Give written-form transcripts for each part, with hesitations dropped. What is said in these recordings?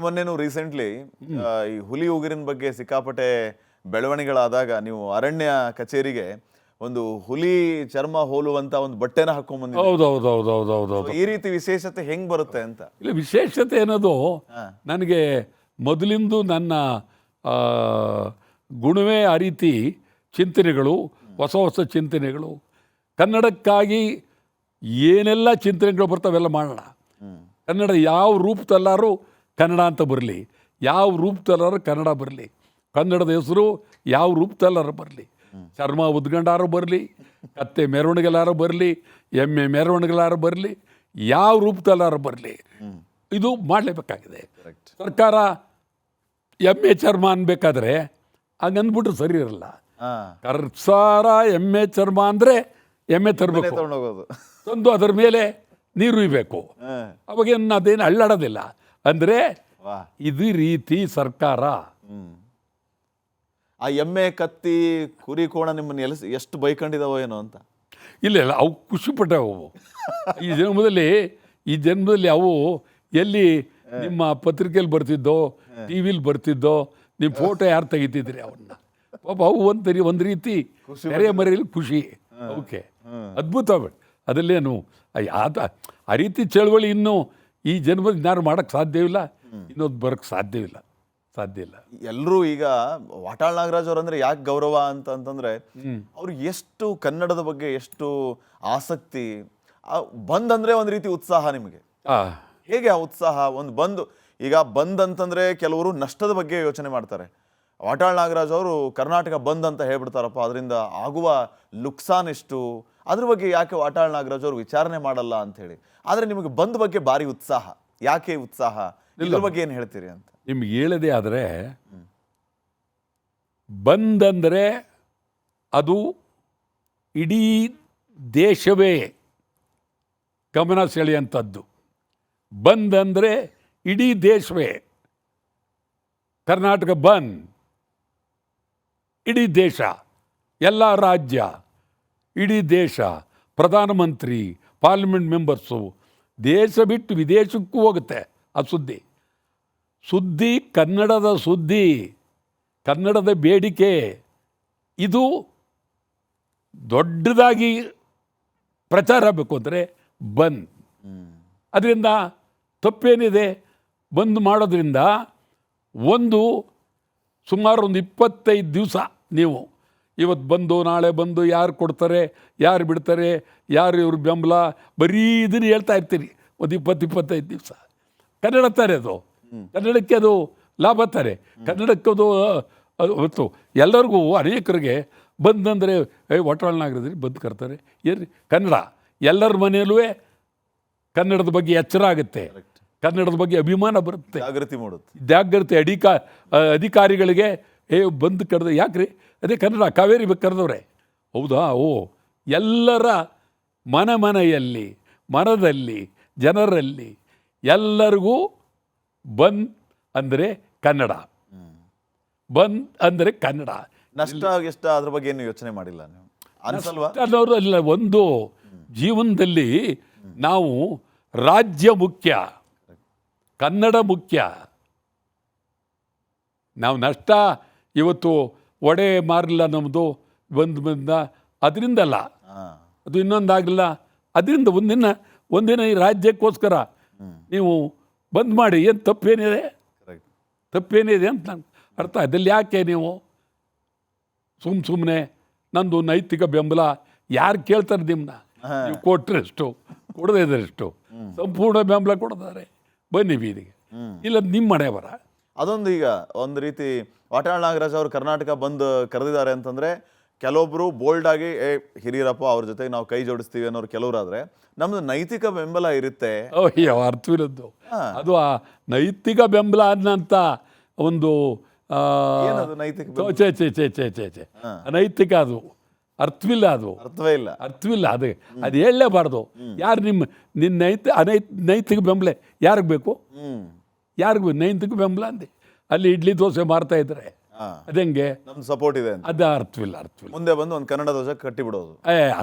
ಮೊನ್ನೆನು recently ಈ ಹುಲಿ ಉಗುರಿನ ಬಗ್ಗೆ ಸಿಕ್ಕಾಪಟ್ಟೆ ಬೆಳವಣಿಗೆಗಳಾದಾಗ ನೀವು ಅರಣ್ಯ ಕಚೇರಿಗೆ ಒಂದು ಹುಲಿ ಚರ್ಮ ಹೋಲುವಂತ ಒಂದು ಬಟ್ಟೆನ ಹಾಕೊಂಡ್ ಬಂದಿದ್ದೀರಿ. ಹೌದು. ಈ ರೀತಿ ವಿಶೇಷತೆ ಹೆಂಗ್ ಬರುತ್ತೆ ಅಂತ? ಇಲ್ಲ, ವಿಶೇಷತೆ ಅನ್ನೋದು ನನಗೆ ಮೊದಲಿಂದು ನನ್ನ ಗುಣವೇ ಆ ರೀತಿ ಚಿಂತನೆಗಳು, ಹೊಸ ಹೊಸ ಚಿಂತನೆಗಳು, ಕನ್ನಡಕ್ಕಾಗಿ ಏನೆಲ್ಲ ಚಿಂತನೆಗಳು ಬರ್ತಾವೆಲ್ಲ ಮಾಡೋಣ. ಕನ್ನಡ ಯಾವ ರೂಪದಲ್ಲಾರು ಕನ್ನಡ ಅಂತ ಬರಲಿ, ಯಾವ ರೂಪದಲ್ಲಾರು ಕನ್ನಡ ಬರಲಿ, ಕನ್ನಡದ ಹೆಸರು ಯಾವ ರೂಪದಲ್ಲಾರು ಬರಲಿ, ಚರ್ಮ ಉದ್ಗಂಡಾರು ಬರಲಿ, ಕತ್ತೆ ಮೆರವಣಿಗೆಲಾರು ಬರಲಿ, ಎಮ್ಮೆ ಮೆರವಣಿಗೆಲಾರು ಬರಲಿ, ಯಾವ ರೂಪದಲ್ಲಾರು ಬರಲಿ, ಇದು ಮಾಡಲೇಬೇಕಾಗಿದೆ. ಸರ್ಕಾರ ಎಮ್ಮೆ ಚರ್ಮ ಅನ್ಬೇಕಾದ್ರೆ ಹಂಗಂದ್ಬಿಟ್ರೆ ಸರಿ ಇರಲ್ಲ. ಕರ್ಸಾರ ಎಮ್ಮೆ ಚರ್ಮ ಅಂದರೆ ಎಮ್ಮೆ ತರಬೇಕು, ತಂದು ಅದರ ಮೇಲೆ ನೀರು ಇರಬೇಕು, ಅವಾಗೇನು ಅದೇನು ಅಳ್ಳಾಡೋದಿಲ್ಲ. ಅಂದರೆ ಇದು ರೀತಿ ಸರ್ಕಾರ ಆ ಎಮ್ಮೆ ಕತ್ತಿ ಕುರಿ ಕೋಣ ನಿಮ್ಮನ್ನ ಎಷ್ಟು ಬೈಕೊಂಡಿದಾವೋ ಏನೋ ಅಂತ. ಇಲ್ಲ ಅವು ಖುಷಿಪಟ್ಟವು. ಈ ಜನ್ಮದಲ್ಲಿ ಅವು ಎಲ್ಲಿ ನಿಮ್ಮ ಪತ್ರಿಕೆಯಲ್ಲಿ ಬರ್ತಿದ್ದೋ, ಟಿ ವಿಲಿ ಬರ್ತಿದ್ದೋ, ನಿಮ್ಮ ಫೋಟೋ ಯಾರು ತೆಗಿತಿದ್ರಿ ಅವನ್ನ, ಪಾಪ ಅವು ಒಂದು ರೀತಿ ನೆರೆ ಮರೆಯಲ್ಲಿ ಖುಷಿ. ಓಕೆ, ಅದ್ಭುತ. ಅದರಲ್ಲೇನು ಆ ರೀತಿ ಚಳವಳಿ ಇನ್ನೂ ಈ ಜನ್ಮದಲ್ಲಿ ಯಾರು ಮಾಡೋಕ್ಕೆ ಸಾಧ್ಯವಿಲ್ಲ, ಇನ್ನೊಂದು ಬರೋಕ್ಕೆ ಸಾಧ್ಯ ಇಲ್ಲ. ಎಲ್ಲರೂ ಈಗ ವಾಟಾಳ್ ನಾಗರಾಜ್ ಅವ್ರು ಅಂದ್ರೆ ಯಾಕೆ ಗೌರವ ಅಂತಂದ್ರೆ ಅವ್ರು ಎಷ್ಟು ಕನ್ನಡದ ಬಗ್ಗೆ ಎಷ್ಟು ಆಸಕ್ತಿ. ಬಂದಂದ್ರೆ ಒಂದ್ ರೀತಿ ಉತ್ಸಾಹ ನಿಮಗೆ. ಹೇಗೆ ಆ ಉತ್ಸಾಹ? ಈಗ ಬಂದ್ ಅಂತಂದ್ರೆ ಕೆಲವರು ನಷ್ಟದ ಬಗ್ಗೆ ಯೋಚನೆ ಮಾಡ್ತಾರೆ. ವಾಟಾಳ್ ನಾಗರಾಜ್ ಅವರು ಕರ್ನಾಟಕ ಬಂದ್ ಅಂತ ಹೇಳ್ಬಿಡ್ತಾರಪ್ಪ, ಅದರಿಂದ ಆಗುವ ಲುಕ್ಸಾನ್ ಎಷ್ಟು, ಅದ್ರ ಬಗ್ಗೆ ಯಾಕೆ ವಾಟಾಳ್ ನಾಗರಾಜ್ ಅವರು ವಿಚಾರಣೆ ಮಾಡಲ್ಲ ಅಂತ ಹೇಳಿ. ಆದ್ರೆ ನಿಮಗೆ ಬಂದ್ ಬಗ್ಗೆ ಭಾರಿ ಉತ್ಸಾಹ. ಯಾಕೆ ಉತ್ಸಾಹ? ಇದ್ರ ಬಗ್ಗೆ ಏನು ಹೇಳ್ತೀರಿ ಅಂತ ನಿಮ್ಗೆ ಹೇಳದೆ ಆದರೆ, ಬಂದಂದರೆ ಅದು ಇಡೀ ದೇಶವೇ ಗಮನ ಸೆಳೆಯುವಂಥದ್ದು. ಬಂದಂದರೆ ಇಡೀ ದೇಶವೇ. ಕರ್ನಾಟಕ ಬಂದ್, ಇಡೀ ದೇಶ, ಎಲ್ಲ ರಾಜ್ಯ, ಇಡೀ ದೇಶ, ಪ್ರಧಾನಮಂತ್ರಿ, ಪಾರ್ಲಿಮೆಂಟ್ ಮೆಂಬರ್ಸು, ದೇಶ ಬಿಟ್ಟು ವಿದೇಶಕ್ಕೂ ಹೋಗುತ್ತೆ ಆ ಸುದ್ದಿ. ಕನ್ನಡದ ಸುದ್ದಿ, ಕನ್ನಡದ ಬೇಡಿಕೆ, ಇದು ದೊಡ್ಡದಾಗಿ ಪ್ರಚಾರ ಆಗಬೇಕು ಅಂದರೆ ಬಂದ್. ಅದರಿಂದ ತಪ್ಪೇನಿದೆ? ಬಂದ್ ಮಾಡೋದ್ರಿಂದ ಸುಮಾರು ಒಂದು 25 ದಿವಸ ನೀವು ಇವತ್ತು ಬಂದು ನಾಳೆ ಬಂದು ಯಾರು ಕೊಡ್ತಾರೆ, ಯಾರು ಬಿಡ್ತಾರೆ, ಯಾರು ಇವ್ರ ಬೆಂಬಲ, ಬರೀ ಇದನ್ನು ಹೇಳ್ತಾ ಇರ್ತೀರಿ ಒಂದು 20-25 ದಿವಸ. ಕನ್ನಡ ತಾರೆ ಅದು, ಕನ್ನಡಕ್ಕೆ ಅದು ಲಾಭ ತಾರೆ, ಕನ್ನಡಕ್ಕೆ ಅದು ಎಲ್ಲರಿಗೂ ಅನೇಕರಿಗೆ ಬಂದಂದರೆ ವಾಟಾಳ್ ನಾಗರಾಜ್ ಬಂದು ಕರ್ತಾರೆ ಏನ್ರಿ ಕನ್ನಡ. ಎಲ್ಲರ ಮನೆಯಲ್ಲೂ ಕನ್ನಡದ ಬಗ್ಗೆ ಎಚ್ಚರ ಆಗುತ್ತೆ, ಕನ್ನಡದ ಬಗ್ಗೆ ಅಭಿಮಾನ ಬರುತ್ತೆ, ಜಾಗೃತಿ ಅಧಿಕಾರಿಗಳಿಗೆ ಬಂದು ಕರೆದ ಯಾಕ್ರಿ, ಅದೇ ಕನ್ನಡ ಕಾವೇರಿ ಕರೆದವ್ರೆ. ಹೌದಾ? ಎಲ್ಲರ ಮನೆಯಲ್ಲಿ, ಮನದಲ್ಲಿ, ಜನರಲ್ಲಿ ಎಲ್ಲರಿಗೂ ಬಂದ್ ಅಂದರೆ ಕನ್ನಡ, ಬಂದ್ ಅಂದರೆ ಕನ್ನಡ. ನಷ್ಟ ಅದ್ರ ಬಗ್ಗೆ ಏನು ಯೋಚನೆ ಮಾಡಿಲ್ಲ ನೀವು ಅನ್ನೋರು ಅಲ್ಲ. ಒಂದು ಜೀವನದಲ್ಲಿ ನಾವು ರಾಜ್ಯ ಮುಖ್ಯ, ಕನ್ನಡ ಮುಖ್ಯ. ನಾವು ನಷ್ಟ ಇವತ್ತು ಒಡೆ ಮಾರಲಿಲ್ಲ, ನಮ್ಮದು ಬಂದ ಅದರಿಂದಲ್ಲ, ಅದು ಇನ್ನೊಂದಾಗಲಿಲ್ಲ, ಅದರಿಂದ ಒಂದಿನ ಈ ರಾಜ್ಯಕ್ಕೋಸ್ಕರ ನೀವು ಬಂದ್ ಮಾಡಿ, ಏನು ತಪ್ಪೇನಿದೆ ಅಂತ ನಾನು ಅರ್ಥ. ಅದಲ್ಲಿ ಯಾಕೆ ನೀವು ಸುಮ್ಮನೆ ನಂದು ನೈತಿಕ ಬೆಂಬಲ ಯಾರು ಕೇಳ್ತಾರೆ ನಿಮ್ಮನ್ನ? ನೀವು ಕೊಟ್ಟರೆಷ್ಟು, ಕೊಡದೇ ಇದ್ದರೆಷ್ಟು, ಸಂಪೂರ್ಣ ಬೆಂಬಲ ಕೊಡ್ತಾರೆ, ಬನ್ನಿ ಬೀದಿಗೆ. ಇಲ್ಲ ನಿಮ್ಮ ಮನೆ ಬರ. ಅದೊಂದು ಈಗ ಒಂದು ರೀತಿ ವಾಟಾಳ್ ನಾಗರಾಜ್ ಅವರು ಕರ್ನಾಟಕ ಬಂದ್ ಕರೆದಿದ್ದಾರೆ ಅಂತಂದ್ರೆ ಕೆಲವೊಬ್ರು ಬೋಲ್ಡ್ ಆಗಿ ಹಿರಿಯರಪ್ಪ ಅವ್ರ ಜೊತೆಗೆ ನಾವು ಕೈ ಜೋಡಿಸ್ತೀವಿ ಅನ್ನೋರು ಕೆಲವರಾದ್ರೆ, ನಮ್ದು ನೈತಿಕ ಬೆಂಬಲ ಇರುತ್ತೆ. ಅರ್ಥವಿಲ್ಲದ್ದು ಅದು. ಆ ನೈತಿಕ ಬೆಂಬಲ ಅನ್ನಂತ ಒಂದು ನೈತಿಕ ಅದು ಅರ್ಥವಿಲ್ಲ, ಅದು ಅರ್ಥವಿಲ್ಲ. ಅದು ಹೇಳಲೇಬಾರ್ದು. ಯಾರು ನಿನ್ನ ನೈತಿಕ ಬೆಂಬಲ ಯಾರಿಗೆ ಬೇಕು? ಯಾರಿಗೂ ನೈತಿಕ ಬೆಂಬಲ ಅಂದೆ ಅಲ್ಲಿ ಇಡ್ಲಿ ದೋಸೆ ಮಾರ್ತಾ ಇದ್ರೆ ಅದಂಗೆ ಸಪೋರ್ಟ್ ಇದೆ, ಅದು ಅರ್ಥವಿಲ್ಲ. ಮುಂದೆ ಬಂದು ಒಂದು ಕನ್ನಡ ಧ್ವಜ ಕಟ್ಟಿ ಬಿಡೋದು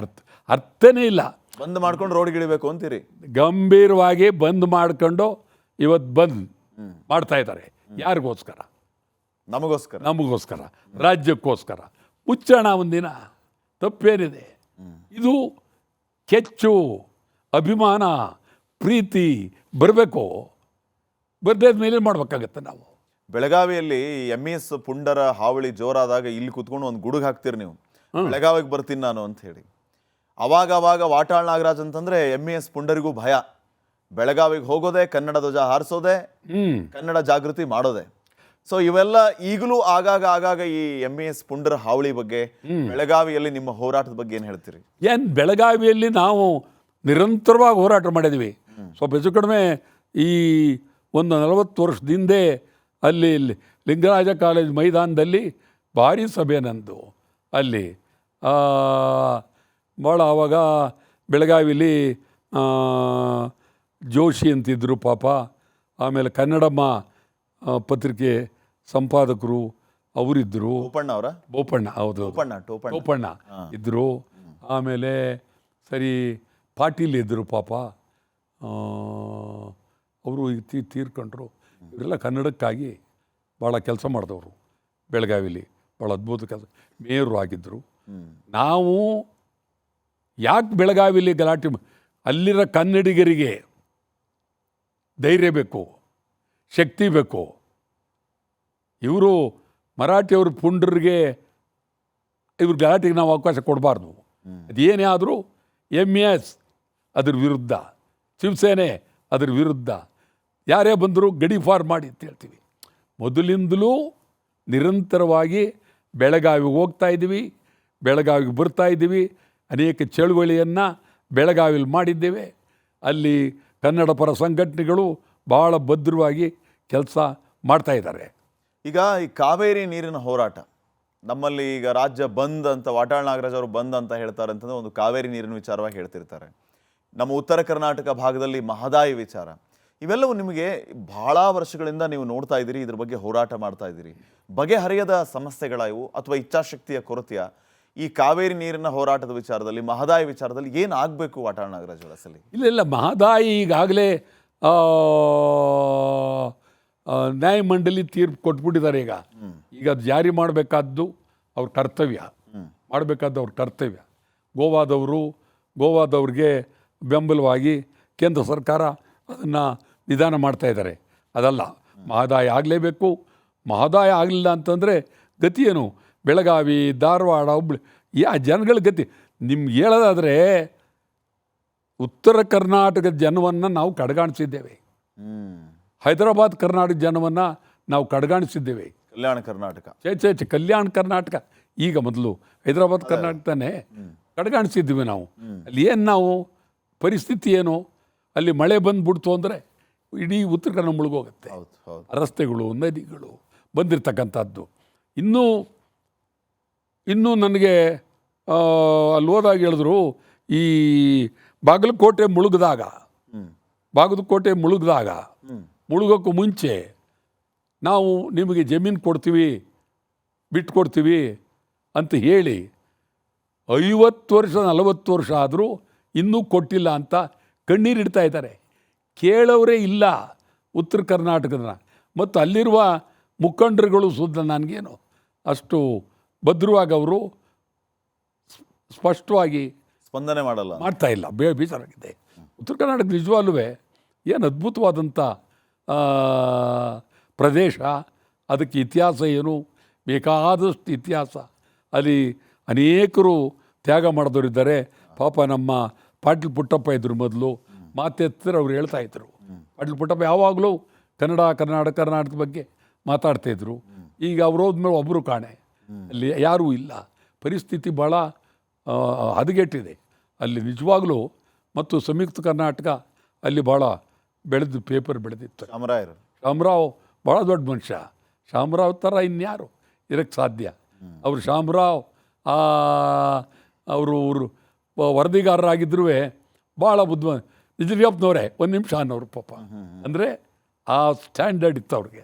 ಅರ್ಥನೇ ಇಲ್ಲ. ಬಂದ್ ಮಾಡ್ಕೊಂಡು ರೋಡ್ ಗಿಳಿಬೇಕು ಅಂತೀರಿ? ಗಂಭೀರವಾಗಿ ಬಂದ್ ಮಾಡ್ಕೊಂಡು ಇವತ್ತು ಬಂದ್ ಮಾಡ್ತಾ ಇದ್ದಾರೆ. ಯಾರಿಗೋಸ್ಕರ? ನಮಗೋಸ್ಕರ, ರಾಜ್ಯಕ್ಕೋಸ್ಕರ. ಮುಚ್ಚೋಣ ಒಂದಿನ, ತಪ್ಪೇನಿದೆ? ಇದು ಕೆಚ್ಚು, ಅಭಿಮಾನ, ಪ್ರೀತಿ ಬರಬೇಕು. ಬರ್ದೇ ಮೇಲೆ ಮಾಡ್ಬೇಕಾಗತ್ತೆ ನಾವು. ಬೆಳಗಾವಿಯಲ್ಲಿ MES ಪುಂಡರ ಹಾವಳಿ ಜೋರಾದಾಗ ಇಲ್ಲಿ ಕುತ್ಕೊಂಡು ಒಂದು ಗುಡುಗ್ ಹಾಕ್ತೀರಿ ನೀವು, ಬೆಳಗಾವಿಗೆ ಬರ್ತೀನಿ ನಾನು ಅಂತ ಹೇಳಿ. ಅವಾಗ ವಾಟಾಳ್ ನಾಗರಾಜ್ ಅಂತಂದ್ರೆ MES ಪುಂಡರಿಗೂ ಭಯ. ಬೆಳಗಾವಿಗೆ ಹೋಗೋದೆ, ಕನ್ನಡ ಧ್ವಜ ಹಾರಿಸೋದೆ, ಕನ್ನಡ ಜಾಗೃತಿ ಮಾಡೋದೆ. ಸೊ ಇವೆಲ್ಲ ಈಗಲೂ ಆಗಾಗ ಈ MES ಪುಂಡರ ಹಾವಳಿ ಬಗ್ಗೆ, ಬೆಳಗಾವಿಯಲ್ಲಿ ನಿಮ್ಮ ಹೋರಾಟದ ಬಗ್ಗೆ ಏನು ಹೇಳ್ತೀರಿ? ಬೆಳಗಾವಿಯಲ್ಲಿ ನಾವು ನಿರಂತರವಾಗಿ ಹೋರಾಟ ಮಾಡಿದ್ವಿ. ಸ್ವಲ್ಪ ಹೆಚ್ಚು ಕಡಿಮೆ ಈ ಒಂದು 40 ವರ್ಷದಿಂದೆ ಅಲ್ಲಿ ಲಿಂಗರಾಜ ಕಾಲೇಜ್ ಮೈದಾನದಲ್ಲಿ ಭಾರಿ ಸಭೆ ನಂದು. ಅಲ್ಲಿ ಭಾಳ ಆವಾಗ ಬೆಳಗಾವಿಲಿ ಜೋಶಿ ಅಂತಿದ್ದರು ಪಾಪ. ಆಮೇಲೆ ಕನ್ನಡಮ್ಮ ಪತ್ರಿಕೆ ಸಂಪಾದಕರು ಅವರಿದ್ದರು. ಬೋಪಣ್ಣ, ಹೌದು, ಟೋಪಣ್ಣ ಇದ್ದರು. ಆಮೇಲೆ ಸರಿ ಪಾಟೀಲ್ ಇದ್ದರು ಪಾಪ, ಅವರು ತೀರ್ಕೊಂಡ್ರು. ಇವರೆಲ್ಲ ಕನ್ನಡಕ್ಕಾಗಿ ಭಾಳ ಕೆಲಸ ಮಾಡಿದವರು ಬೆಳಗಾವಿಲಿ, ಭಾಳ ಅದ್ಭುತ ಕೆಲಸ. ಮೇಯರು ಆಗಿದ್ದರು. ನಾವು ಯಾಕೆ ಬೆಳಗಾವಿಲಿ ಗಲಾಟೆ? ಅಲ್ಲಿರೋ ಕನ್ನಡಿಗರಿಗೆ ಧೈರ್ಯ ಬೇಕು, ಶಕ್ತಿ ಬೇಕು. ಇವರು ಮರಾಠಿಯವ್ರ ಪುಂಡ್ರಿಗೆ ಇವ್ರ ಗಲಾಟೆಗೆ ನಾವು ಅವಕಾಶ ಕೊಡಬಾರ್ದು. ಅದೇನೇ ಆದರೂ MES ಅದ್ರ ವಿರುದ್ಧ, ಶಿವಸೇನೆ ಅದ್ರ ವಿರುದ್ಧ, ಯಾರೇ ಬಂದರೂ ಗಡಿ ಫಾರ್ ಮಾಡಿ ಅಂತ ಹೇಳ್ತೀವಿ. ಮೊದಲಿಂದಲೂ ನಿರಂತರವಾಗಿ ಬೆಳಗಾವಿಗೆ ಹೋಗ್ತಾ ಇದ್ದೀವಿ, ಬೆಳಗಾವಿಗೆ ಬರ್ತಾ ಇದ್ದೀವಿ. ಅನೇಕ ಚಳುವಳಿಯನ್ನು ಬೆಳಗಾವಿಲಿ ಮಾಡಿದ್ದೇವೆ. ಅಲ್ಲಿ ಕನ್ನಡ ಪರ ಸಂಘಟನೆಗಳು ಭಾಳ ಭದ್ರವಾಗಿ ಕೆಲಸ ಮಾಡ್ತಾ ಇದ್ದಾರೆ. ಈಗ ಈ ಕಾವೇರಿ ನೀರಿನ ಹೋರಾಟ ನಮ್ಮಲ್ಲಿ ಈಗ ರಾಜ್ಯ ಬಂದ್ ಅಂತ ವಾಟಾಳ್ ನಾಗರಾಜ್ ಅವರು ಬಂದ್ ಅಂತ ಹೇಳ್ತಾರೆ ಅಂತಂದ್ರೆ ಒಂದು ಕಾವೇರಿ ನೀರಿನ ವಿಚಾರವಾಗಿ ಹೇಳ್ತಿರ್ತಾರೆ. ನಮ್ಮ ಉತ್ತರ ಕರ್ನಾಟಕ ಭಾಗದಲ್ಲಿ ಮಹದಾಯಿ ವಿಚಾರ, ಇವೆಲ್ಲವೂ ನಿಮಗೆ ಬಹಳ ವರ್ಷಗಳಿಂದ ನೀವು ನೋಡ್ತಾ ಇದ್ದೀರಿ, ಇದ್ರ ಬಗ್ಗೆ ಹೋರಾಟ ಮಾಡ್ತಾ ಇದ್ದೀರಿ. ಬಗೆಹರಿಯದ ಸಮಸ್ಯೆಗಳ ಇವು ಅಥವಾ ಇಚ್ಛಾಶಕ್ತಿಯ ಕೊರತೆಯ? ಈ ಕಾವೇರಿ ನೀರಿನ ಹೋರಾಟದ ವಿಚಾರದಲ್ಲಿ, ಮಹದಾಯಿ ವಿಚಾರದಲ್ಲಿ ಏನು ಆಗಬೇಕು ವಾಟಾಳ್ ನಾಗರಾಜ್ ಅವರ ಅಸಲಿ? ಇಲ್ಲ, ಮಹದಾಯಿ ಈಗಾಗಲೇ ನ್ಯಾಯಮಂಡಳಿ ತೀರ್ಪು ಕೊಟ್ಬಿಟ್ಟಿದ್ದಾರೆ. ಈಗ ಅದು ಜಾರಿ ಮಾಡಬೇಕಾದ್ದು ಅವ್ರ ಕರ್ತವ್ಯ, ಮಾಡಬೇಕಾದ್ದು ಅವ್ರ ಕರ್ತವ್ಯ. ಗೋವಾದವ್ರಿಗೆ ಬೆಂಬಲವಾಗಿ ಕೇಂದ್ರ ಸರ್ಕಾರ ಅದನ್ನು ನಿಧಾನ ಮಾಡ್ತಾ ಇದ್ದಾರೆ. ಅದಲ್ಲ, ಮಹದಾಯಿ ಆಗಲೇಬೇಕು. ಮಹದಾಯಿ ಆಗಲಿಲ್ಲ ಅಂತಂದರೆ ಗತಿ ಏನು? ಬೆಳಗಾವಿ, ಧಾರವಾಡ, ಹುಬ್ಳಿ, ಜನಗಳ ಗತಿ ನಿಮ್ಗೆ ಹೇಳೋದಾದರೆ ಉತ್ತರ ಕರ್ನಾಟಕದ ಜನವನ್ನು ನಾವು ಕಡೆಗಾಣಿಸಿದ್ದೇವೆ. ಹೈದರಾಬಾದ್ ಕರ್ನಾಟಕ ಜನವನ್ನು ನಾವು ಕಡೆಗಾಣಿಸಿದ್ದೇವೆ. ಕಲ್ಯಾಣ ಕರ್ನಾಟಕ ಈಗ ಮೊದಲು ಹೈದರಾಬಾದ್ ಕರ್ನಾಟಕನೇ ಕಡೆಗಾಣಿಸಿದ್ದೀವಿ ನಾವು. ಅಲ್ಲಿ ಏನು ನಾವು ಪರಿಸ್ಥಿತಿ ಏನು? ಅಲ್ಲಿ ಮಳೆ ಬಂದುಬಿಡ್ತು ಅಂದರೆ ಇಡೀ ಉತ್ತರ ಕನ್ನಡ ಮುಳುಗೋಗುತ್ತೆ. ರಸ್ತೆಗಳು, ನದಿಗಳು ಬಂದಿರತಕ್ಕಂಥದ್ದು. ಇನ್ನೂ ನನಗೆ ಅಲ್ಲಿ ಹೋದಾಗ ಹೇಳಿದ್ರು, ಈ ಬಾಗಲಕೋಟೆ ಮುಳುಗಿದಾಗ ಮುಳುಗೋಕ್ಕೂ ಮುಂಚೆ ನಾವು ನಿಮಗೆ ಜಮೀನು ಕೊಡ್ತೀವಿ, ಬಿಟ್ಕೊಡ್ತೀವಿ ಅಂತ ಹೇಳಿ 50 ವರ್ಷ 40 ವರ್ಷ ಆದರೂ ಇನ್ನೂ ಕೊಟ್ಟಿಲ್ಲ ಅಂತ ಕಣ್ಣೀರಿಡ್ತಾ ಇದ್ದಾರೆ. ಕೇಳೋರೇ ಇಲ್ಲ ಉತ್ತರ ಕರ್ನಾಟಕದ. ಮತ್ತು ಅಲ್ಲಿರುವ ಮುಖಂಡರುಗಳು ಸುದ್ದ ನನಗೇನು ಅಷ್ಟು ಭದ್ರವಾಗಿ ಅವರು ಸ್ಪಷ್ಟವಾಗಿ ಸ್ಪಂದನೆ ಮಾಡ್ತಾ ಇಲ್ಲ. ಬೇಜಾರಾಗಿದೆ. ಉತ್ತರ ಕರ್ನಾಟಕ ನಿಜವಾಗ್ಲೂ ಏನು ಅದ್ಭುತವಾದಂಥ ಪ್ರದೇಶ. ಅದಕ್ಕೆ ಇತಿಹಾಸ ಏನು, ಬೇಕಾದಷ್ಟು ಇತಿಹಾಸ. ಅಲ್ಲಿ ಅನೇಕರು ತ್ಯಾಗ ಮಾಡಿದವರಿದ್ದಾರೆ. ಪಾಪ ನಮ್ಮ ಪಾಟೀಲ್ ಪುಟ್ಟಪ್ಪ ಇದ್ರು ಮೊದಲು, ಮಾತೆತ್ತಿರ ಅವ್ರು ಹೇಳ್ತಾಯಿದ್ರು. ಪಾಟೀಲ್ ಪುಟ್ಟಪ್ಪ ಯಾವಾಗಲೂ ಕರ್ನಾಟಕದ ಬಗ್ಗೆ ಮಾತಾಡ್ತಾಯಿದ್ರು. ಈಗ ಅವ್ರು ಹೋದ್ಮೇಲೆ ಒಬ್ಬರು ಕಾಣೆ, ಅಲ್ಲಿ ಯಾರೂ ಇಲ್ಲ. ಪರಿಸ್ಥಿತಿ ಭಾಳ ಹದಗೆಟ್ಟಿದೆ ಅಲ್ಲಿ ನಿಜವಾಗ್ಲೂ. ಮತ್ತು ಸಂಯುಕ್ತ ಕರ್ನಾಟಕ ಅಲ್ಲಿ ಭಾಳ ಪೇಪರ್ ಬೆಳೆದಿತ್ತು. ಶಾಮರಾವ್ ಭಾಳ ದೊಡ್ಡ ಮನುಷ್ಯ. ಶಾಮರಾವ್ ಥರ ಇನ್ಯಾರು ಇರೋಕ್ಕೆ ಸಾಧ್ಯ? ಅವರು ಶಾಮರಾವ್ ಅವರು ವರದಿಗಾರರಾಗಿದ್ದರೂ ಭಾಳ ನಿಜಲಿಯಪ್ಪನವರೇ, ಒಂದು ನಿಮಿಷ ಅನ್ನೋರು ಪಾಪ. ಅಂದರೆ ಆ ಸ್ಟ್ಯಾಂಡರ್ಡ್ ಇತ್ತು ಅವ್ರಿಗೆ.